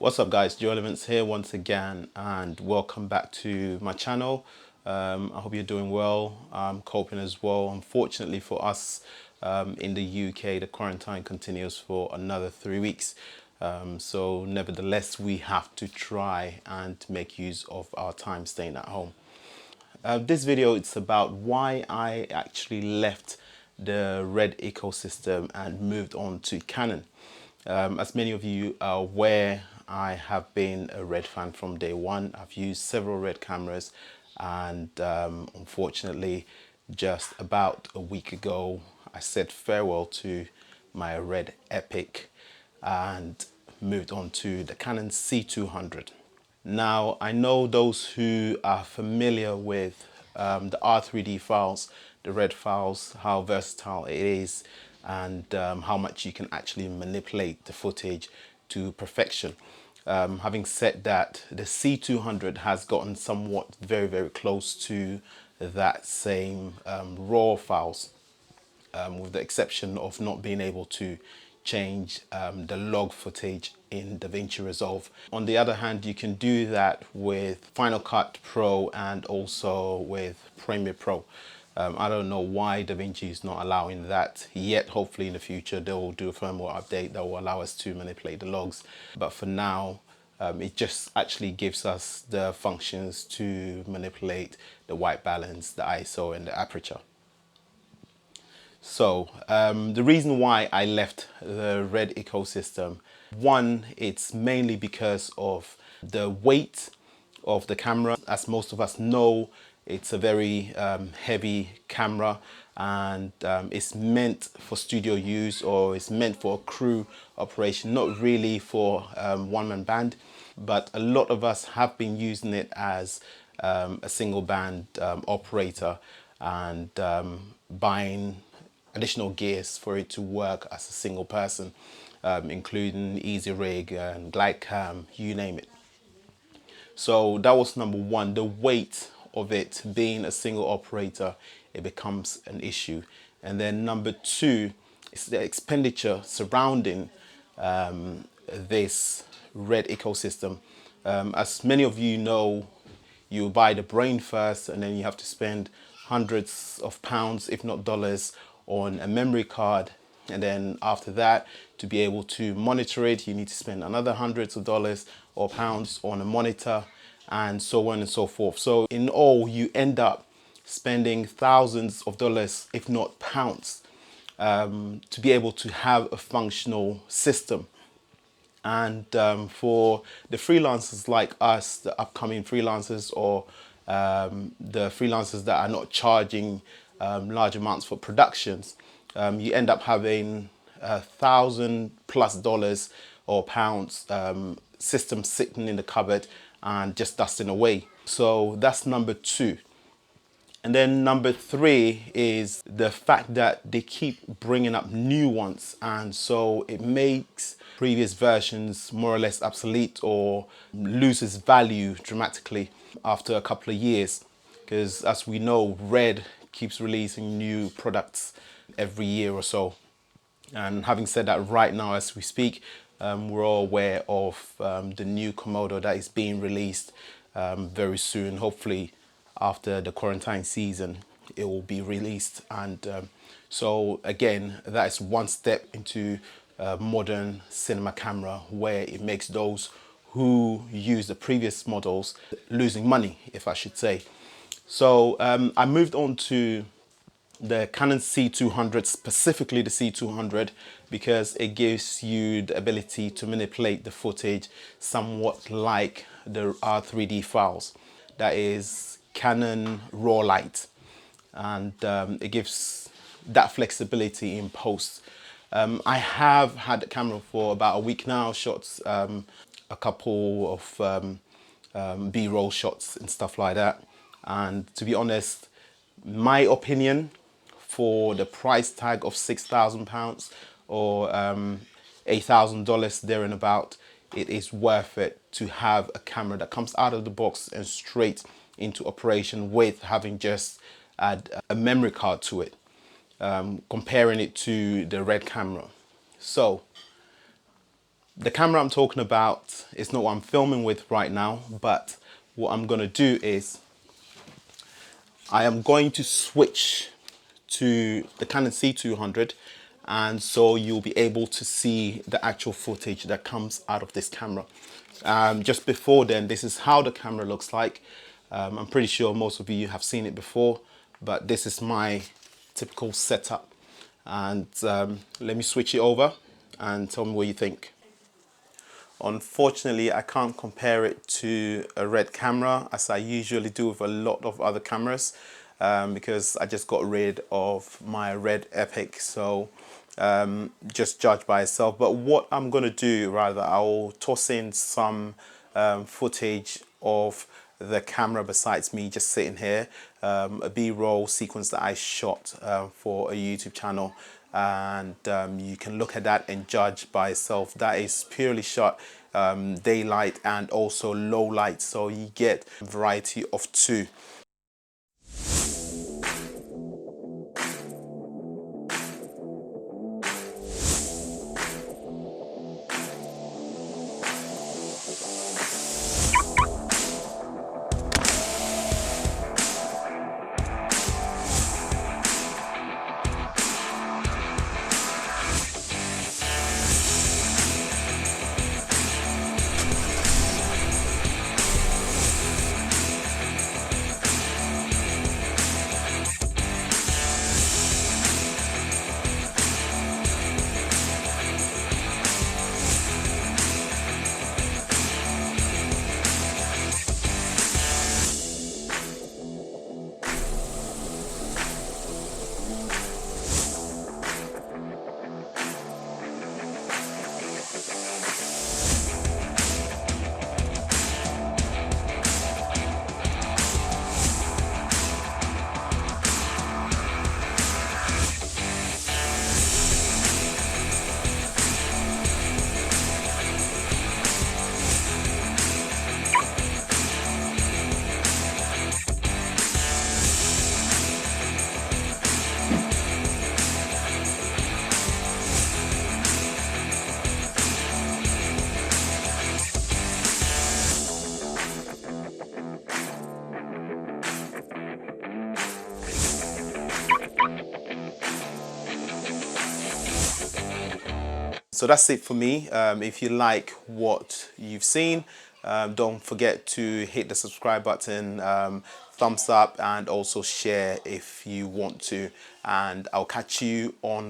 What's up guys, Joe Elements here once again and welcome back to my channel. I hope you're doing well. I'm coping as well. Unfortunately for us in the UK, the quarantine continues for another 3 weeks. So nevertheless, we have to try and make use of our time staying at home. This video, it's about why I actually left the Red ecosystem and moved on to Canon. As many of you are aware, I have been a Red fan from day one. I've used several Red cameras and unfortunately just about a week ago I said farewell to my Red Epic and moved on to the Canon C200. Now, I know those who are familiar with the R3D files, the Red files, how versatile it is, and how much you can actually manipulate the footage to perfection. Having said that, the C200 has gotten somewhat very close to that same RAW files, with the exception of not being able to change the log footage in DaVinci Resolve. On the other hand, you can do that with Final Cut Pro and also with Premiere Pro. I don't know why DaVinci is not allowing that yet. Hopefully in the future they will do a firmware update that will allow us to manipulate the logs. But for now, it just actually gives us the functions to manipulate the white balance, the ISO and the aperture. So the reason why I left the Red ecosystem, one, it's mainly because of the weight of the camera. As most of us know, it's a very heavy camera and it's meant for studio use, or it's meant for a crew operation, not really for one-man band. But a lot of us have been using it as a single band operator and buying additional gears for it to work as a single person, including Easy Rig and Glide Cam, you name it. So that was number one. The weight of it being a single operator, it becomes an issue. And then number two is the expenditure surrounding this Red ecosystem. As many of you know, you buy the brain first and then you have to spend hundreds of pounds, if not dollars, on a memory card, and then after that, to be able to monitor it, you need to spend another hundreds of dollars or pounds on a monitor, and so on and so forth. So in all, you end up spending thousands of dollars, if not pounds, to be able to have a functional system. And for the freelancers like us, the upcoming freelancers, or the freelancers that are not charging large amounts for productions, you end up having $1,000+ or pounds system sitting in the cupboard and just dusting away. So that's number two. And then number three is the fact that they keep bringing up new ones, and so it makes previous versions more or less obsolete or loses value dramatically after a couple of years, because as we know, Red keeps releasing new products every year or so. And having said that, right now as we speak, we're all aware of the new Komodo that is being released very soon. Hopefully after the quarantine season it will be released, and so again, that is one step into modern cinema camera, where it makes those who use the previous models losing money, if I should say. So I moved on to the Canon C200, specifically the C200, because it gives you the ability to manipulate the footage somewhat like the R3D files. That is Canon RAW Light, and it gives that flexibility in post. I have had the camera for about a week now, shot a couple of B-roll shots and stuff like that, and to be honest, my opinion, for the price tag of £6,000 or $8,000 there and about, it is worth it to have a camera that comes out of the box and straight into operation with having just add a memory card to it, comparing it to the Red camera. So The camera I'm talking about is not what I'm filming with right now, but what I'm gonna do is I am going to switch to the Canon C200, and so you'll be able to see the actual footage that comes out of this camera. Just before then, this is how the camera looks like. I'm pretty sure most of you have seen it before, but this is my typical setup. And let me switch it over and tell me what you think. Unfortunately, I can't compare it to a Red camera as I usually do with a lot of other cameras, because I just got rid of my Red Epic. So just judge by itself. But what I'm going to do, rather, I'll toss in some footage of the camera besides me just sitting here, a B-roll sequence that I shot for a YouTube channel, and you can look at that and judge by itself. That is purely shot daylight and also low light, so you get a variety of two. So that's it for me. If you like what you've seen, don't forget to hit the subscribe button, thumbs up, and also share if you want to. And I'll catch you on